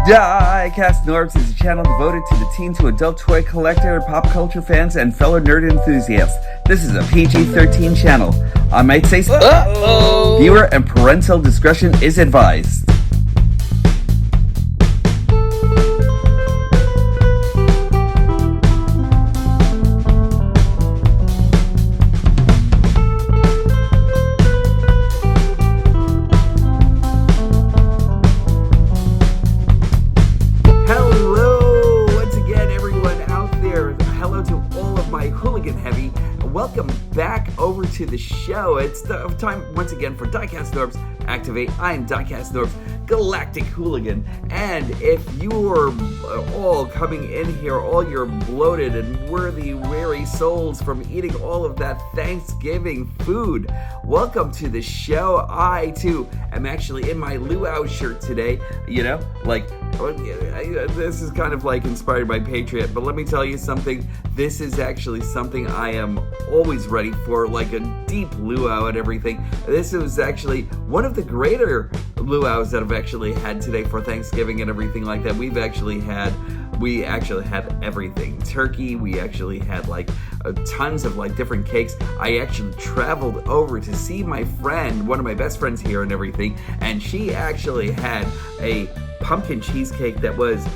DIECAST NORBZ'S is a channel devoted to the teen to adult toy collector, pop culture fans, and fellow nerd enthusiasts. This is a PG-13 channel. I might say so. Viewer and parental discretion is advised. Welcome back over to the show. It's the time once again for DIECAST NORBZ'S Activate. I am DIECAST NORBZ'S Galactic Hooligan, and if you're all coming in here, all your bloated and worthy, weary souls from eating all of that Thanksgiving food, welcome to the show. I too am actually in my luau shirt today. You know, like this is kind of like inspired by Patriot, but let me tell you something. This is actually something I am always ready for, like a deep luau and everything. This was actually one of the greater luau's that I've actually had today for Thanksgiving and everything like that. We actually had everything. Turkey, we actually had like tons of like different cakes. I actually traveled over to see my friend, one of my best friends here and everything, and she actually had a pumpkin cheesecake that was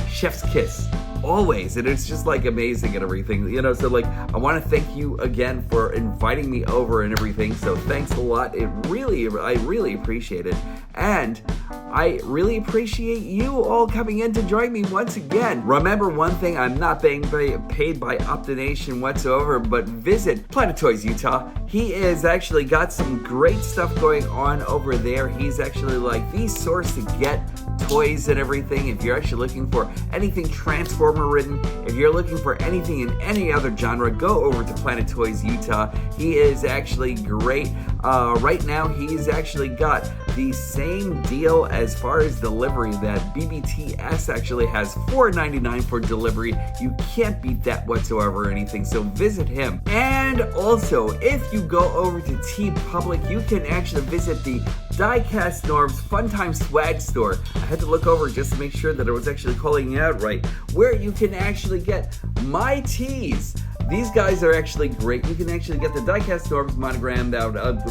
chef's kiss. Always, and it's just like amazing and everything, you know. So like, I want to thank you again for inviting me over and everything. So thanks a lot. I really appreciate it, and I really appreciate you all coming in to join me once again. Remember one thing: I'm not being paid by Optination whatsoever, but visit Planet Toys Utah. He is actually got some great stuff going on over there. He's actually like the source to get toys and everything. If you're actually looking for anything Transformer ridden, if you're looking for anything in any other genre, go over to Planet Toys Utah. He is actually great. Right now, he's actually got the same deal as far as delivery that BBTS actually has, $4.99 for delivery. You can't beat that whatsoever or anything, so visit him. And also, if you go over to TeePublic, you can actually visit the DIECAST NORBZ'S FUNTIME swag store. I had to look over just to make sure that I was actually calling it out right, where you can actually get my tees. These guys are actually great. You can actually get the DIECAST NORBZ'S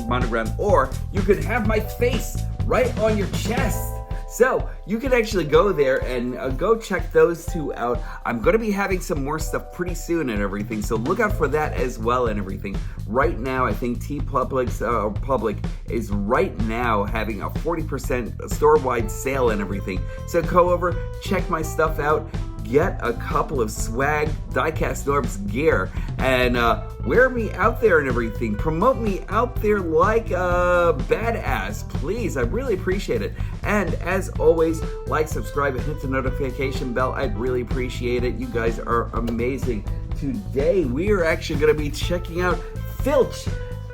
monogram, or you can have my face right on your chest. So you can actually go there and go check those two out. I'm going to be having some more stuff pretty soon and everything, so look out for that as well and everything. Right now, I think TeePublic's Public is right now having a 40% store-wide sale and everything. So go over, check my stuff out. Get a couple of swag DIECAST NORBZ'S gear and wear me out there and everything. Promote me out there like a badass, please. I really appreciate it. And as always, like, subscribe, and hit the notification bell. I'd really appreciate it. You guys are amazing. Today, we are actually going to be checking out Filch.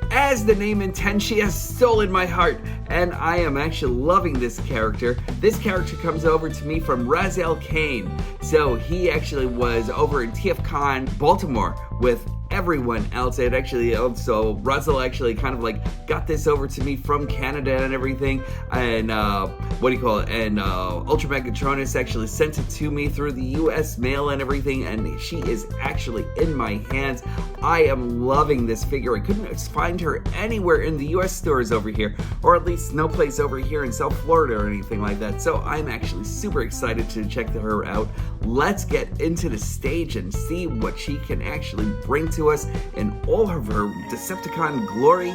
As the name intends, she has stolen my heart, and I am actually loving this character. This character comes over to me from Razyl Kane. So he actually was over in TFCon Baltimore with everyone else. It actually also, Razyl actually kind of like got this over to me from Canada and everything, and and Ultra Megatronus actually sent it to me through the US mail and everything, and she is actually in my hands. I am loving this figure. I couldn't find her anywhere in the US stores over here, or at least no place over here in South Florida or anything like that, so I'm actually super excited to check her out. Let's get into the stage and see what she can actually bring to us in all of her Decepticon glory.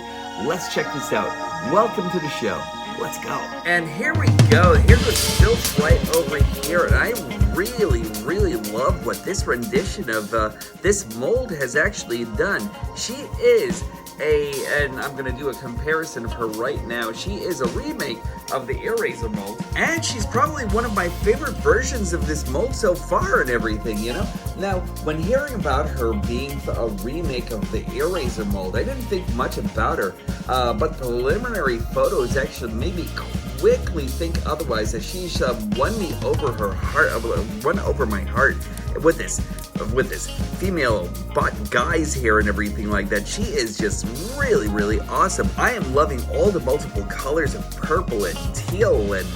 Let's check this out. Welcome to the show. Let's go. And here we go. Here goes Filch right over here, and I really love what this rendition of this mold has actually done. She is and I'm gonna do a comparison of her right now. She is a remake of the Airazor mold, and she's probably one of my favorite versions of this mold so far and everything, you know? Now, when hearing about her being a remake of the Airazor mold, I didn't think much about her, but preliminary photos actually made me quickly think otherwise, that she's won me over her heart, won over my heart with this female butt guys here and everything like that. She is just really awesome. I am loving all the multiple colors of purple and teal and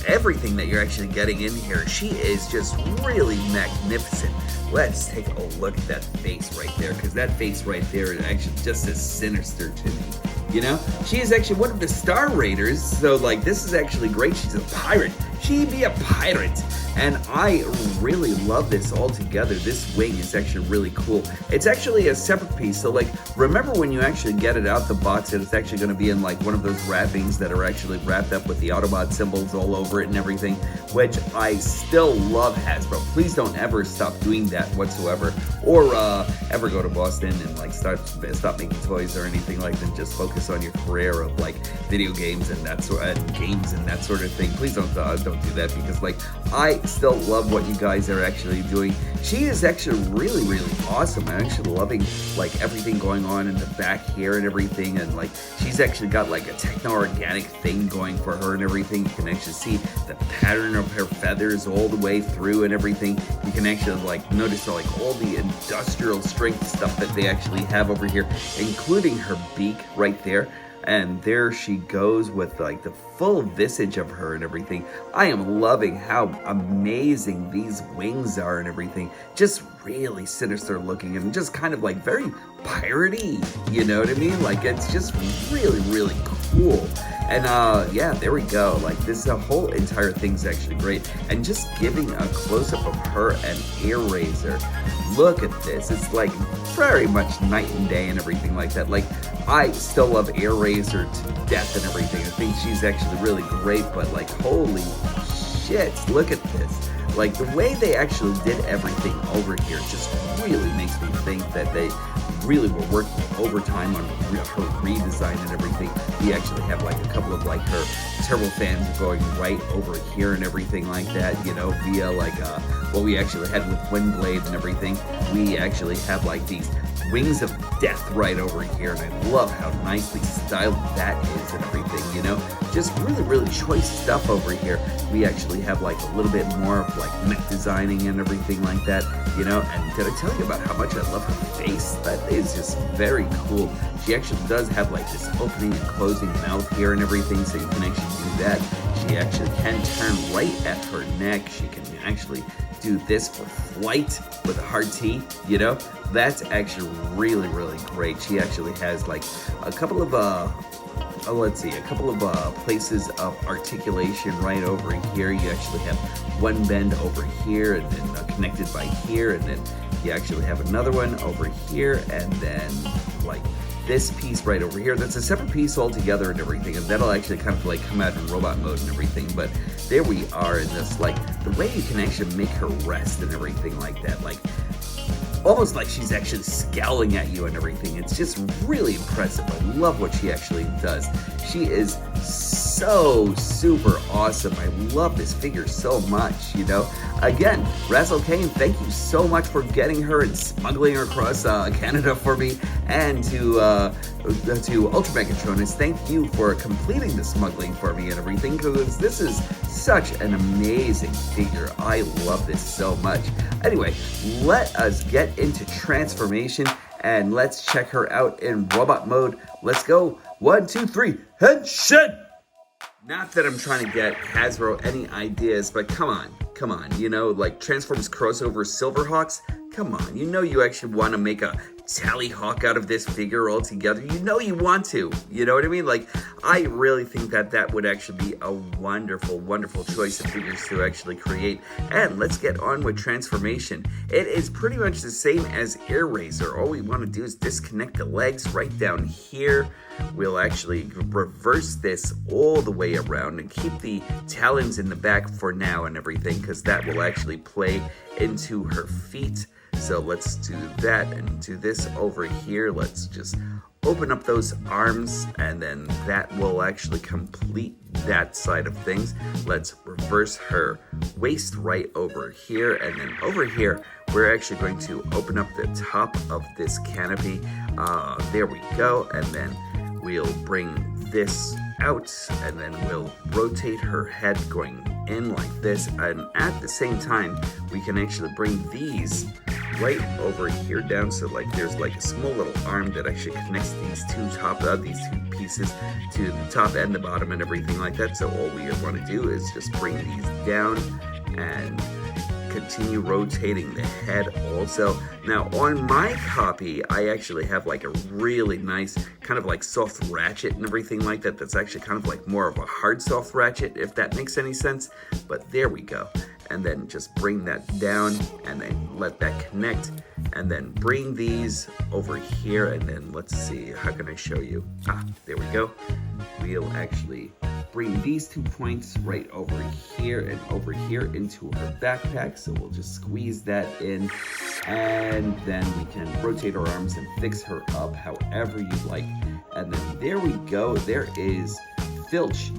everything that you're actually getting in here. She is just really magnificent. Let's take a look at that face right there, because that face right there is actually just as sinister to me. You know, she is actually one of the Star Raiders, so like this is actually great. She's a pirate. She be a pirate. And I really love this all together. This wing is actually really cool. It's actually a separate piece. So like, remember when you actually get it out the box, that it's actually going to be in like one of those wrappings that are actually wrapped up with the Autobot symbols all over it and everything, which I still love Hasbro. Please don't ever stop doing that whatsoever, or ever go to Boston and like stop making toys or anything like that. Just focus on your career of like video games and that sort of thing. Please don't do that, because like I still love what you guys are actually doing. She is actually really, really awesome. I'm actually loving like everything going on in the back here and everything, and like she's actually got like a techno-organic thing going for her and everything. You can actually see the pattern of her feathers all the way through and everything. You can actually like notice like all the industrial strength stuff that they actually have over here, including her beak right there. And there she goes with like the full visage of her and everything. I am loving how amazing these wings are and everything. Just really sinister looking and just kind of like very piratey, you know what I mean? Like it's just really, really cool. And yeah, there we go. Like this whole entire thing's actually great. And just giving a close-up of her and Airazor. Look at this. It's like very much night and day and everything like that. Like I still love Airazor to death and everything. I think she's actually really great, but like holy shit, look at this. Like the way they actually did everything over here just really makes me think that they really were working overtime on her redesign and everything. We actually have like a couple of like her turbo fans going right over here and everything like that, you know, via like what we actually had with Windblade and everything. We actually have like these wings of death right over here, and I love how nicely styled that is and everything, you know, just really, really choice stuff over here. We actually have like a little bit more of like mech designing and everything like that, you know. And did I tell you about how much I love her face? That is just very cool. She actually does have like this opening and closing mouth here and everything, so you can actually do that. She actually can turn right at her neck. She can actually do this for flight with a hard T, you know. That's actually really, really great. She actually has like a couple of places of articulation right over here. You actually have one bend over here and then connected by here, and then you actually have another one over here, and then like this piece right over here. That's a separate piece altogether and everything, and that'll actually kind of like come out in robot mode and everything. But there we are in this, like the way you can actually make her rest and everything like that, like almost like she's actually scowling at you and everything. It's just really impressive. I love what she actually does. She is so super awesome. I love this figure so much, you know. Again, Razyl Kane, thank you so much for getting her and smuggling her across Canada for me. And to Ultra Megatronus, thank you for completing the smuggling for me and everything, because this is such an amazing figure. I love this so much. Anyway, let us get into transformation and let's check her out in robot mode. Let's go. 1, 2, 3, headshot! Not that I'm trying to get Hasbro any ideas, but come on, you know, like Transformers crossover Silverhawks, come on, you know you actually want to make a Tallyhawk out of this figure altogether. You know you want to, you know what I mean? Like, I really think that that would actually be a wonderful, wonderful choice of figures to actually create. And let's get on with transformation. It is pretty much the same as Airazor. All we want to do is disconnect the legs right down here. We'll actually reverse this all the way around and keep the talons in the back for now and everything, because that will actually play into her feet. So let's do that and do this over here. Let's just open up those arms, and then that will actually complete that side of things. Let's reverse her waist right over here, and then over here we're actually going to open up the top of this canopy. There we go, and then we'll bring this out, and then we'll rotate her head going in like this, and at the same time we can actually bring these right over here down. So like there's like a small little arm that actually connects these two pieces to the top and the bottom and everything like that. So all we want to do is just bring these down and continue rotating the head also. Now on my copy, I actually have like a really nice kind of like soft ratchet and everything like that. That's actually kind of like more of a hard soft ratchet, if that makes any sense. But there we go. And then just bring that down and then let that connect, and then bring these over here, and then let's see, how can I show you? There we go. We'll actually bring these 2 points right over here and over here into her backpack. So we'll just squeeze that in, and then we can rotate our arms and fix her up however you like. And then there we go. There is Filch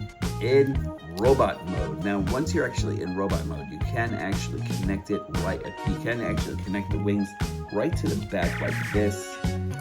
in robot mode. Now, once you're actually in robot mode, you can actually connect it right. You can actually connect the wings right to the back like this,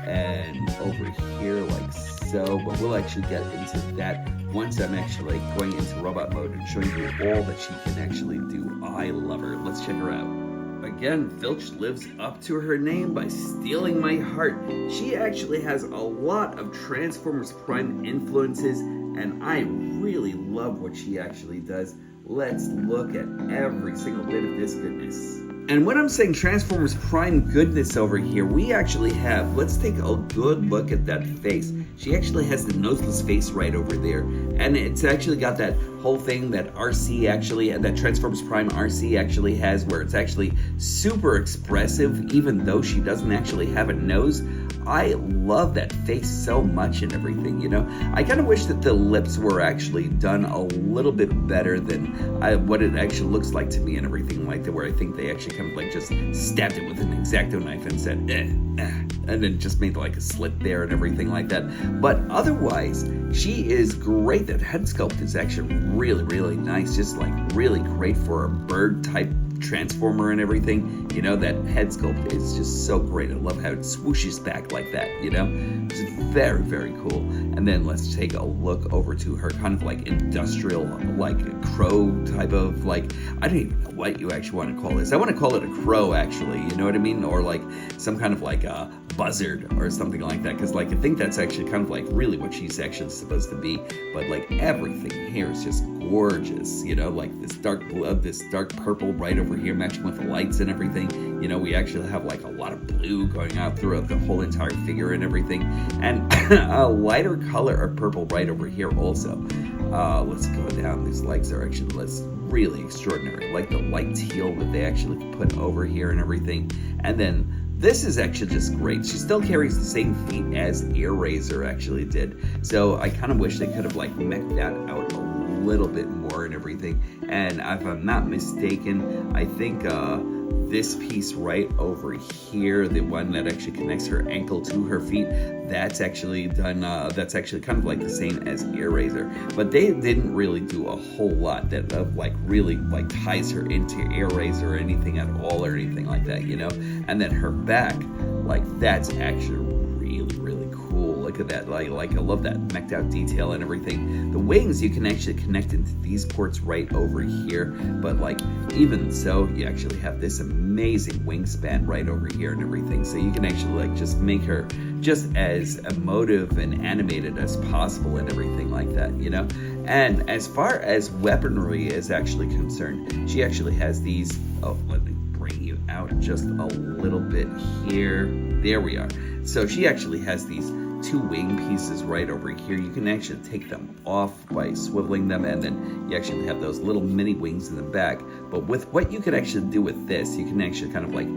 and over here like so. But we'll actually get into that once I'm actually going into robot mode and showing you all that she can actually do. I love her. Let's check her out. Again, Filch lives up to her name by stealing my heart. She actually has a lot of Transformers Prime influences, and I really love what she actually does. Let's look at every single bit of this goodness. And when I'm saying Transformers Prime goodness over here, we actually have, let's take a good look at that face. She actually has the noseless face right over there. And it's actually got that whole thing that RC actually, that Transformers Prime RC actually has, where it's actually super expressive, even though she doesn't actually have a nose. I love that face so much and everything, you know. I kind of wish that the lips were actually done a little bit better than what it actually looks like to me and everything like that, where I think they actually kind of like just stabbed it with an X-Acto knife and said, and then just made like a slit there and everything like that. But otherwise, she is great. That head sculpt is actually really, really nice. Just like really great for a bird type transformer and everything. You know, that head sculpt is just so great. I love how it swooshes back like that, you know. It's very, very cool. And then let's take a look over to her kind of like industrial, like crow type of, like, I don't even know what you actually want to call this. I want to call it a crow, actually, you know what I mean? Or like some kind of like a buzzard or something like that, because like I think that's actually kind of like really what she's actually supposed to be. But like everything here is just gorgeous, you know, like this dark blue, this dark purple right over here matching with the lights and everything. You know, we actually have like a lot of blue going out throughout the whole entire figure and everything, and a lighter color of purple right over here also. Let's go down. These legs are actually really extraordinary. I like the light teal that they actually put over here and everything. And then this is actually just great. She still carries the same feet as Airazor actually did. So I kind of wish they could have like mech that out a little bit more and everything. And if I'm not mistaken, I think this piece right over here, the one that actually connects her ankle to her feet, that's actually done, that's actually kind of like the same as Airazor. But they didn't really do a whole lot that like really like ties her into Airazor or anything at all or anything like that, you know? And then her back, like that's actually really, really cool. Look at that, like I love that mech'd out detail and everything. The wings, you can actually connect into these ports right over here, but like even so, you actually have this amazing wingspan right over here and everything. So you can actually like just make her just as emotive and animated as possible and everything like that, you know? And as far as weaponry is actually concerned, she actually has these, oh, let me bring you out just a little bit here. There we are. So she actually has these two wing pieces right over here. You can actually take them off by swiveling them, and then you actually have those little mini wings in the back. But with what you can actually do with this, you can actually kind of like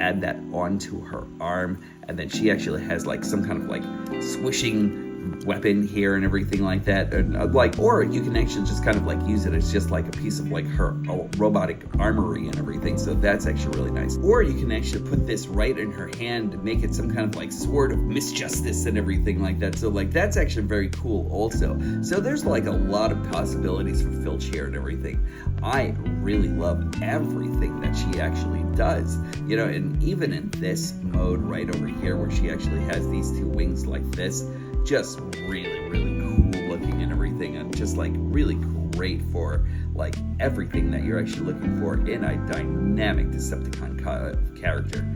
add that onto her arm, and then she actually has like some kind of like swishing weapon here and everything like that, and like, or you can actually just kind of like use it as just like a piece of like her robotic armory and everything. So that's actually really nice. Or you can actually put this right in her hand and make it some kind of like sword of misjustice and everything like that. So like that's actually very cool also. So there's like a lot of possibilities for Filch here and everything. I really love everything that she actually does, you know. And even in this mode right over here where she actually has these two wings like this, just really, really cool looking and everything, and just like really great for like everything that you're actually looking for in a dynamic Decepticon character.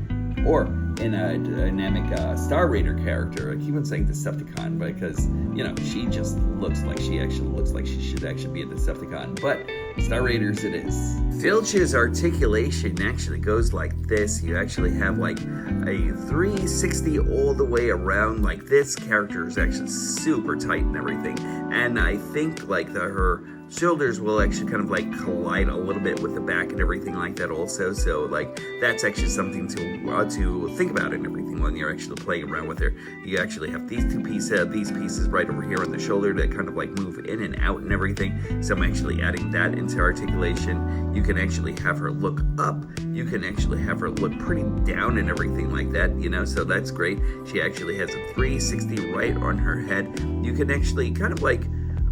Or in a dynamic Star Raider character. I keep on saying Decepticon because, you know, she just looks like she should actually be a Decepticon. But Star Raiders it is. Filch's articulation actually goes like this. You actually have like a 360 all the way around. Like this character is actually super tight and everything. And I think like her shoulders will actually kind of like collide a little bit with the back and everything like that also. So like that's actually something to think about and everything when you're actually playing around with her. You actually have these pieces right over here on the shoulder that kind of like move in and out and everything. So I'm actually adding that into articulation. You can actually have her look up. You can actually have her look pretty down and everything like that, you know, so that's great. She actually has a 360 right on her head. You can actually kind of like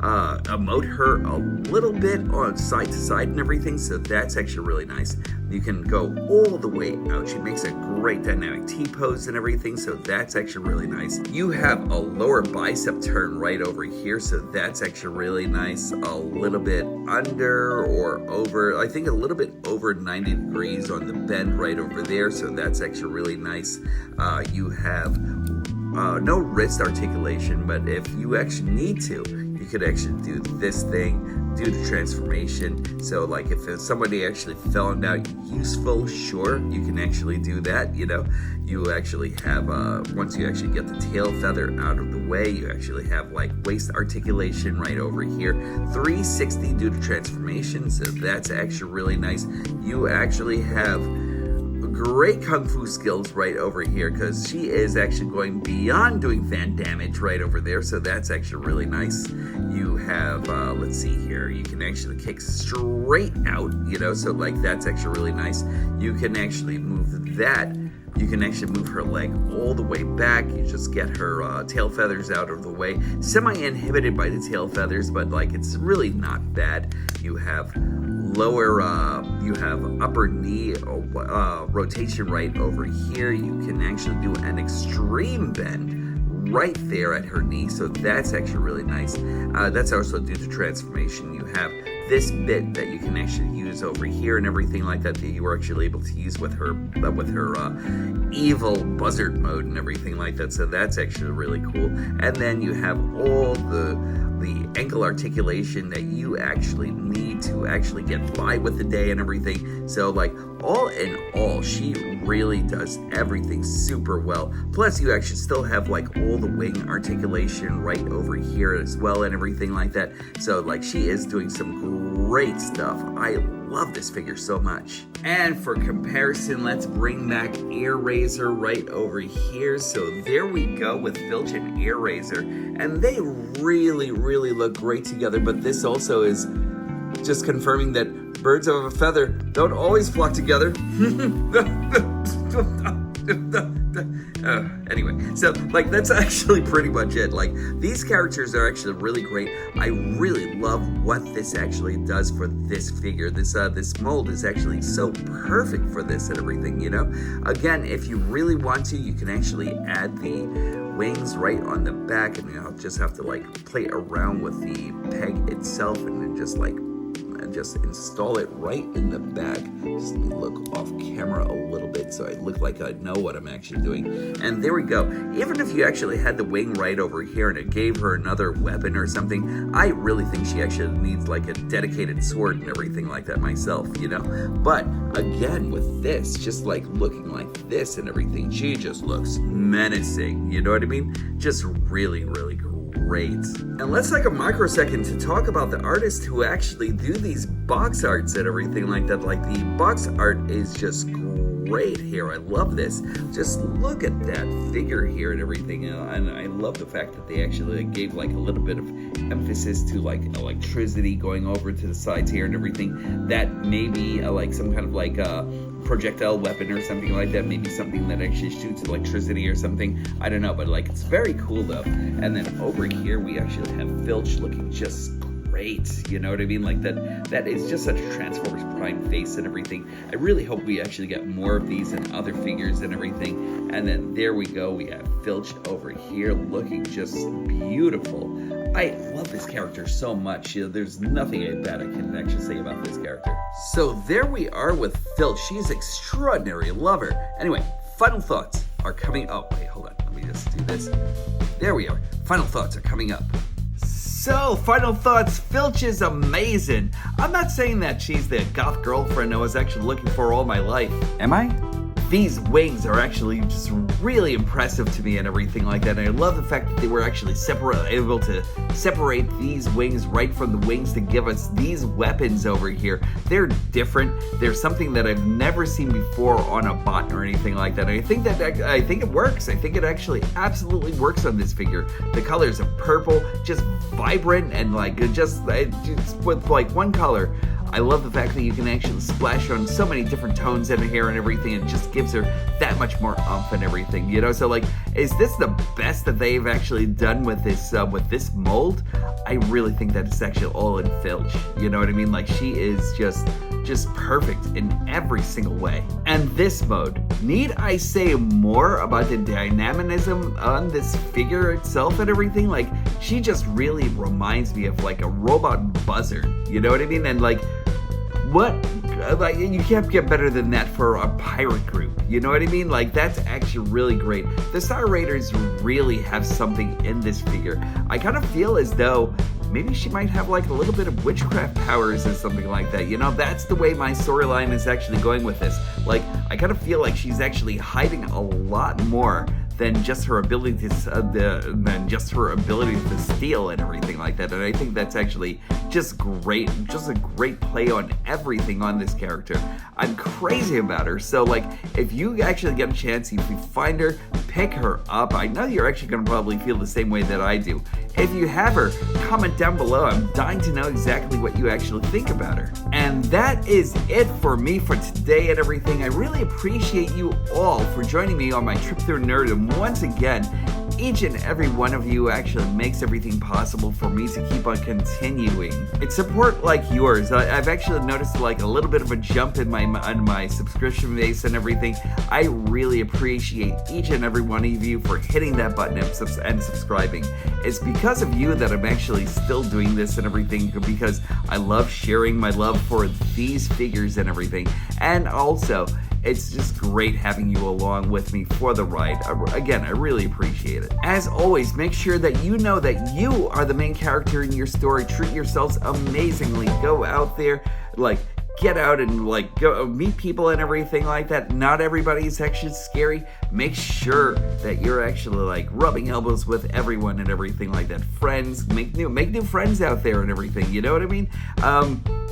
emote her a little bit on side to side and everything, so that's actually really nice. You can go all the way out. She makes a great dynamic T-pose and everything, so that's actually really nice. You have a lower bicep turn right over here, so that's actually really nice. A little bit under or over, I think a little bit over 90 degrees on the bend right over there, so that's actually really nice. You have no wrist articulation, but if you actually need to, you could actually do this thing, do the transformation. So like if somebody actually found out useful, sure, you can actually do that, you know. You actually have, once you actually get the tail feather out of the way, you actually have like waist articulation right over here. 360 do the transformation, so that's actually really nice. You actually have great kung fu skills right over here because she is actually going beyond doing fan damage right over there, so that's actually really nice. You have let's see here, you can actually kick straight out, you know, so like that's actually really nice. You can actually move that. You can actually move her leg all the way back. You just get her tail feathers out of the way. Semi-inhibited by the tail feathers, but like it's really not bad. You have lower, you have upper knee rotation right over here. You can actually do an extreme bend right there at her knee, so that's actually really nice. That's also due to transformation. You have this bit that you can actually use over here and everything like that you were actually able to use with her evil buzzard mode and everything like that, so that's actually really cool. And then you have all the ankle articulation that you actually need to actually get by with the day and everything. So like all in all, she really does everything super well. Plus you actually still have like all the wing articulation right over here as well and everything like that. So like she is doing some great stuff. I love this figure so much. And for comparison, let's bring back Airazor right over here. So there we go with Filch and Airazor, and they really look great together. But this also is just confirming that birds of a feather don't always flock together. Anyway, so like that's actually pretty much it. Like these characters are actually really great. I really love what this actually does for this figure. This mold is actually so perfect for this and everything, you know. Again, if you really want to, you can actually add the wings right on the back, and you'll just have to like play around with the peg itself and then just like just install it right in the back. Just let me look off camera a little bit so I look like I know what I'm actually doing. And there we go. Even if you actually had the wing right over here and it gave her another weapon or something, I really think she actually needs like a dedicated sword and everything like that myself, you know. But again, with this, just like looking like this and everything, she just looks menacing, you know what I mean? Just really great. And let's take a microsecond to talk about the artists who actually do these box arts and everything like that. Like the box art is just great here. I love this. Just look at that figure here and everything. And I love the fact that they actually gave like a little bit of emphasis to like electricity going over to the sides here and everything. That may be like some kind of like projectile weapon or something like that, maybe something that actually shoots electricity or something, I don't know, but like it's very cool though. And then over here we actually have Filch looking just great, you know what I mean? Like that is just such a Transformers Prime face and everything. I really hope we actually get more of these and other figures and everything. And then there we go, we have Filch over here looking just beautiful. I love this character so much. There's nothing bad I can actually say about this character. So there we are with Filch. She's extraordinary. Love her. Anyway, final thoughts are coming up. Oh, wait, hold on. Let me just do this. There we are. Final thoughts are coming up. So, final thoughts. Filch is amazing. I'm not saying that she's the goth girlfriend I was actually looking for all my life. Am I? These wings are actually just really impressive to me and everything like that. And I love the fact that they were actually able to separate these wings right from the wings to give us these weapons over here. They're different. They're something that I've never seen before on a bot or anything like that. And I think it works. I think it actually absolutely works on this figure. The colors of purple, just vibrant and just with like one color. I love the fact that you can actually splash on so many different tones in her hair and everything, and it just gives her that much more oomph and everything, you know? So like, is this the best that they've actually done with this mold? I really think that it's actually all in Filch, you know what I mean? Like, she is just perfect in every single way. And this mode, need I say more about the dynamism on this figure itself and everything? Like, she just really reminds me of like a robot buzzard, you know what I mean? And like, you can't get better than that for a pirate group, you know what I mean? Like, that's actually really great. The Star Raiders really have something in this figure. I kind of feel as though maybe she might have like a little bit of witchcraft powers or something like that, you know? That's the way my storyline is actually going with this. Like, I kind of feel like she's actually hiding a lot more than just her ability to steal and everything like that. And I think that's actually just great, just a great play on everything on this character. I'm crazy about her. So like, if you actually get a chance, if you find her, pick her up. I know you're actually gonna probably feel the same way that I do. If you have her, comment down below. I'm dying to know exactly what you actually think about her. And that is it for me for today and everything. I really appreciate you all for joining me on my trip through nerddom. Once again, each and every one of you actually makes everything possible for me to keep on continuing. It's support like yours. I've actually noticed like a little bit of a jump in my subscription base and everything. I really appreciate each and every one of you for hitting that button and subscribing. It's because of you that I'm actually still doing this and everything, because I love sharing my love for these figures and everything. And also, it's just great having you along with me for the ride. Again, I really appreciate it. As always, make sure that you know that you are the main character in your story. Treat yourselves amazingly. Go out there, get out and go meet people and everything like that. Not everybody is actually scary. Make sure that you're actually rubbing elbows with everyone and everything like that. Friends, make new friends out there and everything. You know what I mean?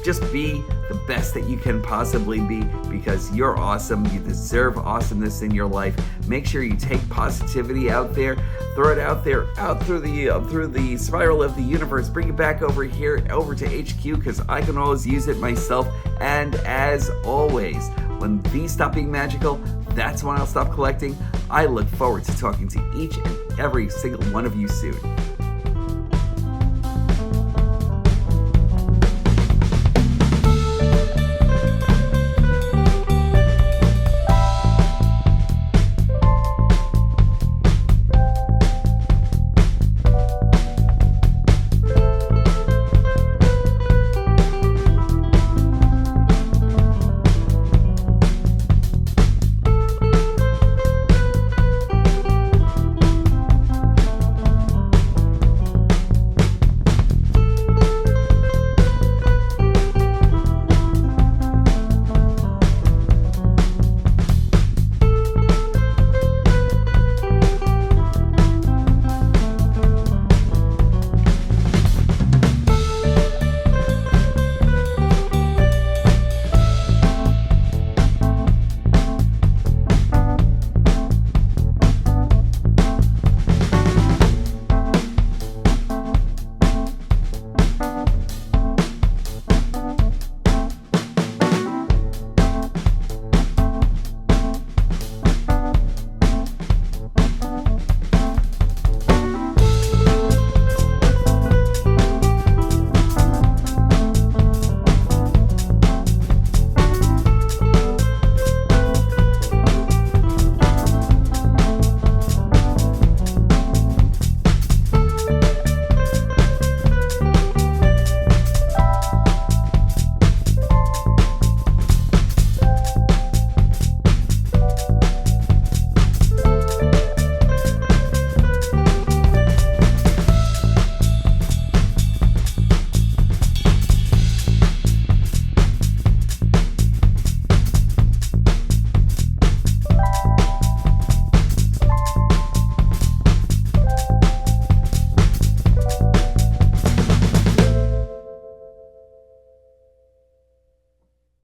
Just be the best that you can possibly be, because you're awesome. You deserve awesomeness in your life. Make sure you take positivity out there, throw it out there, out through the spiral of the universe. Bring it back over here, over to HQ, because I can always use it myself. And as always, when these stop being magical, that's when I'll stop collecting. I look forward to talking to each and every single one of you soon.